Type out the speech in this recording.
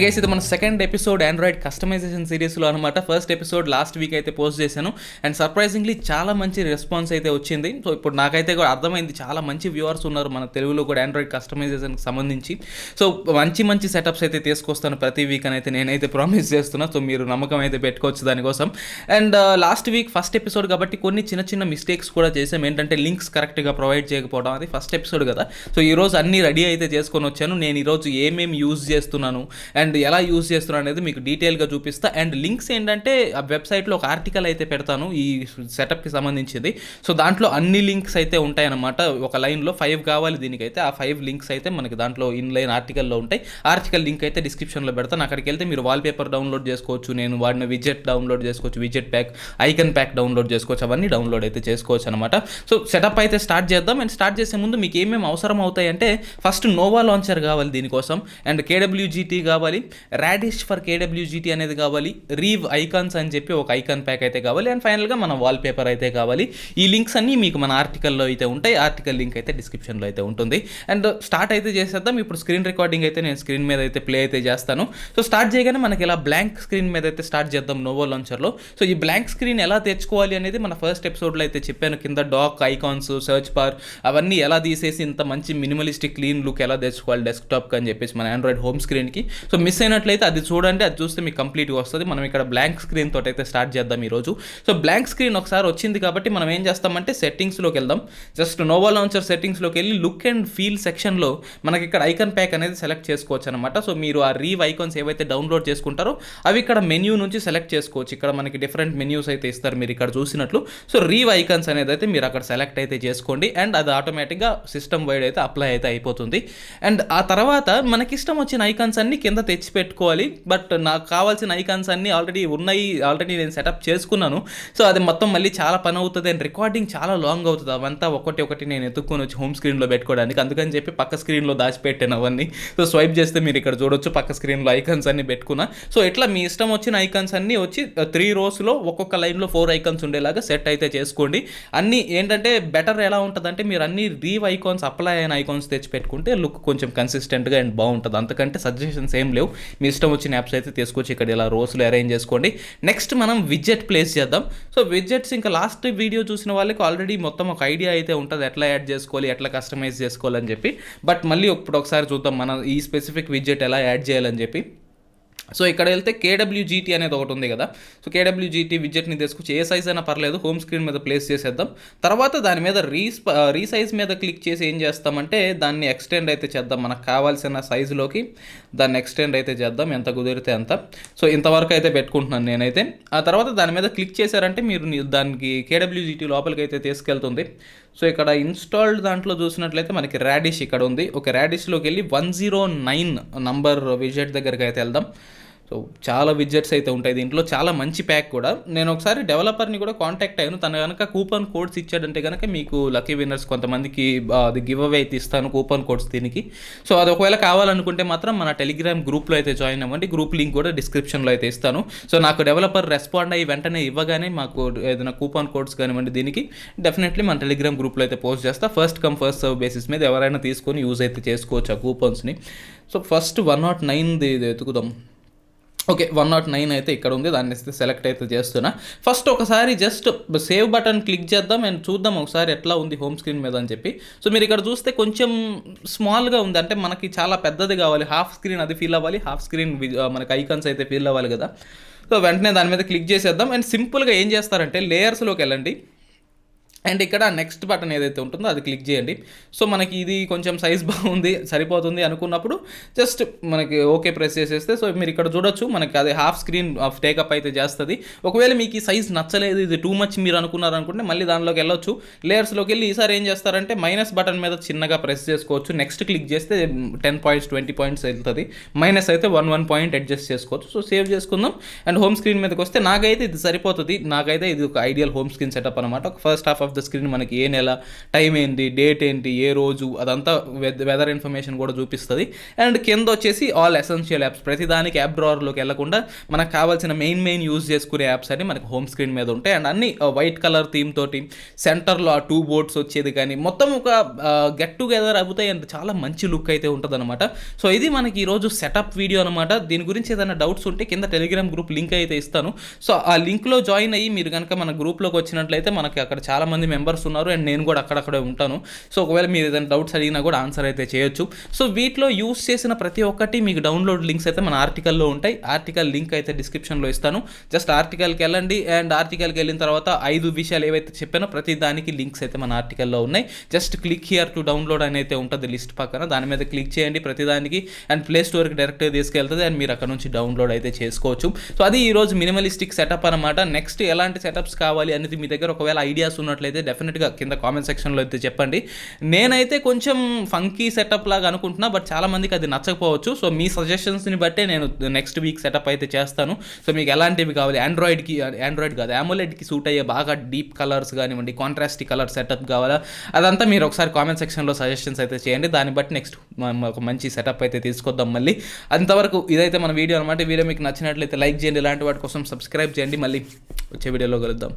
Guys ఇది మన second episode Android customization సిరీస్లో అనమాట. ఫస్ట్ ఎపిసోడ్ లాస్ట్ వీక్ అయితే పోస్ట్ చేశాను అండ్ సర్ప్రైజింగ్లీ చాలా మంచి రెస్పాన్స్ అయితే వచ్చింది. సో ఇప్పుడు నాకైతే కూడా అర్థమైంది చాలా మంచి వ్యూవర్స్ ఉన్నారు మన తెలుగులో కూడా ఆండ్రాయిడ్ కస్టమైజేషన్కి సంబంధించి. సో మంచి సెటప్స్ అయితే తీసుకొస్తాను ప్రతి వీక్ అని అయితే నేనైతే ప్రామిస్ చేస్తున్నా. సో మీరు నమ్మకం అయితే పెట్టుకోవచ్చు దానికోసం. And last week first episode కాబట్టి కొన్ని చిన్న మిస్టేక్స్ కూడా చేసాం. ఏంటంటే లింక్స్ కరెక్ట్గా ప్రొవైడ్ చేయకపోవడం, అది ఫస్ట్ ఎపిసోడ్ కదా. సో ఈరోజు అన్నీ రెడీ అయితే చేసుకొని వచ్చాను. నేను ఈరోజు ఏమేమి యూజ్ చేస్తున్నాను అండ్ ఎలా యూజ్ చేస్తున్నాను అనేది మీకు డీటెయిల్గా చూపిస్తా. అండ్ లింక్స్ ఏంటంటే ఆ వెబ్సైట్లో ఒక ఆర్టికల్ అయితే పెడతాను ఈ సెటప్కి సంబంధించింది. సో దాంట్లో అన్ని లింక్స్ అయితే ఉంటాయన్నమాట. ఒక లైన్లో 5 కావాలి దీనికైతే. ఆ 5 లింక్స్ అయితే మనకి దాంట్లో ఇన్లైన్ ఆర్టికల్లో ఉంటాయి. ఆర్టికల్ లింక్ అయితే డిస్క్రిప్షన్లో పెడతాను. అక్కడికి వెళ్తే మీరు వాల్పేపర్ డౌన్లోడ్ చేసుకోవచ్చు, నేను వాడిన విజెట్ డౌన్లోడ్ చేసుకోవచ్చు, విజెట్ ప్యాక్, ఐకన్ ప్యాక్ డౌన్లోడ్ చేసుకోవచ్చు, అవన్నీ డౌన్లోడ్ అయితే చేసుకోవచ్చు అనమాట. సో సెటప్ అయితే స్టార్ట్ చేద్దాం. అండ్ స్టార్ట్ చేసే ముందు మీకు ఏమేమి అవసరం అవుతాయి అంటే ఫస్ట్ నోవా లాంచర్ కావాలి దీనికోసం, అండ్ కేడబ్ల్యూజీటీ కావాలి, రాడిష్ ఫర్ కేడబ్ల్యూజీటీ అనేది కావాలి, రీవ్ ఐకాన్స్ అని చెప్పి ఒక ఐకాన్ ప్యాక్ అయితే కావాలి, అండ్ ఫైనల్గా మన వాల్పేపర్ అయితే కావాలి. ఈ లింక్స్ అన్నీ మీకు మన ఆర్టికల్లో అయితే ఉంటాయి. ఆర్టికల్ లింక్ అయితే డిస్క్రిప్షన్లో అయితే ఉంటుంది. అండ్ స్టార్ట్ అయితే చేసేద్దాం. ఇప్పుడు స్క్రీన్ రికార్డింగ్ అయితే నేను స్క్రీన్ మీద అయితే ప్లే అయితే చేస్తాను. సో స్టార్ట్ చేయగానే మనకి ఇలా బ్లాంక్ స్క్రీన్ మీద అయితే స్టార్ట్ చేద్దాం నోవా లాంచర్లో. సో ఈ బ్లాంక్ స్క్రీన్ ఎలా తెచ్చుకోవాలి అనేది మన ఫస్ట్ ఎపిసోడ్లో అయితే చెప్పాను. కింద డాక్ ఐకాన్స్, సర్చ్ బార్ అవన్నీ ఎలా తీసేసి ఇంత మంచి మినిమలిస్టిక్ క్లీన్ లుక్ ఎలా తెచ్చుకోవాలి డెస్క్టాప్కి అని చెప్పేసి మన ఆండ్రాయిడ్ హోమ్ స్క్రీన్కి. సో మిస్ అయినట్లయితే అది చూడండి, అది చూస్తే మీకు కంప్లీట్గా వస్తుంది. మనం ఇక్కడ బ్లాంక్ స్క్రీన్ తోటి అయితే స్టార్ట్ చేద్దాం ఈరోజు. సో బ్లాంక్ స్క్రీన్ ఒకసారి వచ్చింది కాబట్టి మనం ఏం చేస్తామంటే సెట్టింగ్స్లోకి వెళ్దాం. జస్ట్ నోవా లాంచర్ సెట్టింగ్స్లోకి వెళ్ళి లుక్ అండ్ ఫీల్ సెక్షన్లో మనకి ఇక్కడ ఐకాన్ ప్యాక్ అనేది సెలెక్ట్ చేసుకోవచ్చు అనమాట. సో మీరు ఆ రీవ్ ఐకాన్స్ ఏవైతే డౌన్లోడ్ చేసుకుంటారో అవి ఇక్కడ మెన్యూ నుంచి సెలెక్ట్ చేసుకోవచ్చు. ఇక్కడ మనకి డిఫరెంట్ మెన్యూస్ అయితే ఇస్తారు మీరు ఇక్కడ చూసినట్లు. సో రీవ్ ఐకాన్స్ అనేది అయితే మీరు అక్కడ సెలెక్ట్ అయితే చేసుకోండి అండ్ అది ఆటోమేటిక్గా సిస్టమ్ వైడ్ అయితే అప్లై అయితే అయిపోతుంది. అండ్ ఆ తర్వాత మనకి ఇష్టం వచ్చిన ఐకాన్స్ అన్ని కింద తెచ్చి పెట్టుకోవాలి. బట్ నాకు కావాల్సిన ఐకాన్స్ అన్నీ ఆల్రెడీ ఉన్నాయి, ఆల్రెడీ నేను సెటప్ చేసుకున్నాను. సో అది మొత్తం మళ్ళీ చాలా పని అవుతుంది అండ్ రికార్డింగ్ చాలా లాంగ్ అవుతుంది. అవంతా ఒకటి నేను ఎత్తుక్కొని వచ్చి హోమ్ స్క్రీన్లో పెట్టుకోవడానికి, అందుకని చెప్పి పక్క స్క్రీన్లో దాచిపెట్టాను అవన్నీ. సో స్వైప్ చేస్తే మీరు ఇక్కడ చూడొచ్చు పక్క స్క్రీన్లో ఐకాన్స్ అన్ని పెట్టుకున్నా. సో ఇట్లా మీ ఇష్టం వచ్చిన ఐకాన్స్ అన్నీ వచ్చి 3 రోస్లో ఒక్కొక్క లైన్లో 4 ఐకాన్స్ ఉండేలాగా సెట్ అయితే చేసుకోండి. అన్నీ ఏంటంటే బెటర్ ఎలా ఉంటుందంటే మీరు అన్ని రీవ్ ఐకాన్స్ అప్లై అయిన ఐకాన్స్ తెచ్చి పెట్టుకుంటే లుక్ కొంచెం కన్సిస్టెంట్గా అండ్ బాగుంటుంది. అంతకంటే సజెషన్స్ ఏం లేవు. మీ ఇష్టం వచ్చిన యాప్స్ అయితే తీసుకొచ్చి ఇక్కడ ఇలా రోస్లో అరేంజ్ చేసుకోండి. నెక్స్ట్ మనం విడ్జెట్ ప్లేస్ చేద్దాం. సో విడ్జెట్స్ ఇంకా లాస్ట్ వీడియో చూసిన వాళ్ళకి ఆల్రెడీ మొత్తం ఒక ఐడియా అయితే ఉంటుంది ఎట్లా యాడ్ చేసుకోవాలి, ఎట్లా కస్టమైజ్ చేసుకోవాలని చెప్పి. బట్ మళ్ళీ ఇప్పుడు ఒకసారి చూద్దాం మనం ఈ స్పెసిఫిక్ విడ్జెట్ ఎలా యాడ్ చేయాలని చెప్పి. సో ఇక్కడ వెళ్తే కేడబ్ల్యూజీటీ అనేది ఒకటి ఉంది కదా. సో కేడబ్ల్యూజీటీ విడ్జెట్ని తీసుకొచ్చి ఏ సైజ్ అయినా పర్లేదు హోమ్ స్క్రీన్ మీద ప్లేస్ చేసేద్దాం. తర్వాత దాని మీద రీసైజ్ మీద క్లిక్ చేసి ఏం చేస్తామంటే దాన్ని ఎక్స్టెండ్ అయితే చేద్దాం. మనకు కావాల్సిన సైజులోకి దాన్ని ఎక్స్టెండ్ అయితే చేద్దాం ఎంత కుదిరితే అంత. సో ఇంతవరకు అయితే పెట్టుకుంటున్నాను నేనైతే. ఆ తర్వాత దాని మీద క్లిక్ చేశారంటే మీరు దానికి కేడబ్ల్యూజీటీ లోపలికి అయితే తీసుకెళ్తుంది. సో ఇక్కడ ఇన్స్టాల్డ్ దాంట్లో చూసినట్లయితే మనకి రాడిష్ ఇక్కడ ఉంది. ఒక రాడిష్లోకి వెళ్ళి 109 నంబర్ విడ్జెట్ దగ్గరికి అయితే వెళ్దాం. సో చాలా విడ్జెట్స్ అయితే ఉంటాయి దీంట్లో, చాలా మంచి ప్యాక్ కూడా. నేను ఒకసారి డెవలపర్ని కూడా కాంటాక్ట్ అయ్యాను. తను కనుక కూపన్ కోడ్స్ ఇచ్చాడంటే కనుక మీకు లక్కీ విన్నర్స్ కొంతమందికి అది గివ్ అవే అయితే ఇస్తాను కూపన్ కోడ్స్ దీనికి. సో అది ఒకవేళ కావాలనుకుంటే మాత్రం మన టెలిగ్రామ్ గ్రూప్లో అయితే జాయిన్ అవ్వండి. గ్రూప్ లింక్ కూడా డిస్క్రిప్షన్లో అయితే ఇస్తాను. సో నాకు డెవలపర్ రెస్పాండ్ అయ్యి వెంటనే ఇవ్వగానే మాకు ఏదైనా కూపన్ కోడ్స్ కానివ్వండి దీనికి డెఫినెట్లీ మన టెలిగ్రామ్ గ్రూప్లో అయితే పోస్ట్ చేస్తా. First come first serve basis మీద ఎవరైనా తీసుకొని యూజ్ అయితే చేసుకోవచ్చు ఆ కూపన్స్ని. సో ఫస్ట్ 109ది ఎతుకుదాం. ఓకే 109 అయితే ఇక్కడ ఉంది, దాన్ని సెలెక్ట్ అయితే చేస్తున్నా. ఫస్ట్ ఒకసారి జస్ట్ సేవ్ బటన్ క్లిక్ చేద్దాం అండ్ చూద్దాం ఒకసారి ఎట్లా ఉంది హోమ్ స్క్రీన్ మీద అని చెప్పి. సో మీరు ఇక్కడ చూస్తే కొంచెం స్మాల్గా ఉంది, అంటే మనకి చాలా పెద్దది కావాలి. హాఫ్ స్క్రీన్ అది ఫీల్ అవ్వాలి, హాఫ్ స్క్రీన్ మనకి ఐకాన్స్ అయితే ఫీల్ అవ్వాలి కదా. సో వెంటనే దాని మీద క్లిక్ చేసేద్దాం. అండ్ సింపుల్గా ఏం చేస్తారంటే లేయర్స్లోకి వెళ్ళండి అండ్ ఇక్కడ నెక్స్ట్ బటన్ ఏదైతే ఉంటుందో అది క్లిక్ చేయండి. సో మనకి ఇది కొంచెం సైజ్ బాగుంది సరిపోతుంది అనుకున్నప్పుడు జస్ట్ మనకి ఓకే ప్రెస్ చేసేస్తే సో మీరు ఇక్కడ చూడొచ్చు మనకి అది హాఫ్ స్క్రీన్ టేకప్ అయితే చేస్తుంది. ఒకవేళ మీకు ఈ సైజ్ నచ్చలేదు, ఇది టూ మచ్ మీరు అనుకున్నారనుకుంటే మళ్ళీ దానిలోకి వెళ్ళొచ్చు. లేయర్స్లోకి వెళ్ళి ఈసారి ఏం చేస్తారంటే మైనస్ బటన్ మీద చిన్నగా ప్రెస్ చేసుకోవచ్చు. నెక్స్ట్ క్లిక్ చేస్తే 10 పాయింట్స్ 20 పాయింట్స్ వెళ్తుంది. మైనస్ అయితే 1 పాయింట్ అడ్జస్ట్ చేసుకోవచ్చు. సో సేవ్ చేసుకుందాం అండ్ హోమ్ స్క్రీన్ మీదకి వస్తే నాకైతే ఇది సరిపోతుంది. నాకైతే ఇది ఒక ఐడియల్ హోమ్ స్క్రీన్ సెటప్ అనమాట. ఒక first half of of the screen మనకి ఏ నెల, టైం ఏంటి, డేట్ ఏంటి, ఏ రోజు, అదంతా వెదర్ ఇన్ఫర్మేషన్ కూడా చూపిస్తుంది. అండ్ కింద వచ్చేసి ఆల్ ఎసెన్షియల్ యాప్స్, ప్రతిదానికి యాప్ డ్రావర్లోకి వెళ్లకుండా మనకు కావాల్సిన మెయిన్ యూజ్ చేసుకునే యాప్స్ అని మనకి హోమ్ స్క్రీన్ మీద ఉంటాయి. అండ్ అన్ని వైట్ కలర్ థీమ్ తోటి సెంటర్లో ఆ 2 బోర్డ్స్ వచ్చేది, కానీ మొత్తం ఒక గెట్ టుగెదర్ అవుతాయి అండ్ చాలా మంచి లుక్ అయితే ఉంటుంది అనమాట. సో ఇది మనకి ఈరోజు సెటప్ వీడియో అనమాట. దీని గురించి ఏదైనా డౌట్స్ ఉంటే కింద టెలిగ్రామ్ గ్రూప్ లింక్ అయితే ఇస్తాను. సో ఆ లింక్లో జాయిన్ అయ్యి మీరు కనుక మన గ్రూప్లోకి వచ్చినట్లయితే మనకి అక్కడ చాలా మంది మెంబర్స్ ఉన్నారు అండ్ నేను కూడా అక్కడక్కడే ఉంటాను. సో ఒకవేళ మీరు ఏదైనా డౌట్స్ అడిగినా కూడా ఆన్సర్ అయితే చేయొచ్చు. సో వీటిలో యూస్ చేసిన ప్రతి ఒక్కటి మీకు డౌన్లోడ్ లింక్స్ అయితే మన ఆర్టికల్లో ఉంటాయి. ఆర్టికల్ లింక్ అయితే డిస్క్రిప్షన్లో ఇస్తాను. జస్ట్ ఆర్టికల్కి వెళ్ళండి అండ్ ఆర్టికల్కి వెళ్ళిన తర్వాత 5 విషయాలు ఏవైతే చెప్పానో ప్రతి దానికి లింక్స్ అయితే మన ఆర్టికల్లో ఉన్నాయి. Just click here to download అని అయితే ఉంటుంది లిస్ట్ పక్కన, దాని మీద క్లిక్ చేయండి ప్రతిదానికి అండ్ ప్లే స్టోర్కి డైరెక్ట్గా తీసుకెళ్తుంది అండ్ మీరు అక్కడ నుంచి డౌన్లోడ్ అయితే చేసుకోవచ్చు. సో అది ఈరోజు మినిమలిస్టిక్ సెటప్ అనమాట. నెక్స్ట్ ఎలాంటి సెటప్స్ కావాలి అనేది మీ దగ్గర ఒకవేళ ఐడియాస్ ఉన్నట్లయితే డెఫినెట్గా కింద కామెంట్ సెక్షన్లో అయితే చెప్పండి. నేనైతే కొంచెం ఫంకీ సెటప్ లాగా అనుకుంటున్నా, బట్ చాలా మందికి అది నచ్చకపోవచ్చు. సో మీ సజెషన్స్ని బట్టే నేను నెక్స్ట్ వీక్ సెటప్ అయితే చేస్తాను. సో మీకు ఎలాంటివి కావాలి, ఆండ్రాయిడ్ కాదు AMOLEDకి సూట్ అయ్యే బాగా డీప్ కలర్స్ కానివ్వండి, కాంట్రాస్టీ కలర్ సెటప్ కావాలా, అదంతా మీరు ఒకసారి కామెంట్ సెక్షన్లో సజెషన్స్ అయితే చేయండి. దాన్ని బట్టి నెక్స్ట్ ఒక మంచి సెటప్ అయితే తీసుకొద్దాం మళ్ళీ. అంతవరకు ఇదైతే మన వీడియో అనమాట. వీడియో మీకు నచ్చినట్లయితే లైక్ చేయండి, ఇలాంటి వాటి కోసం సబ్స్క్రైబ్ చేయండి. మళ్ళీ వచ్చే వీడియోలో కలుద్దాం.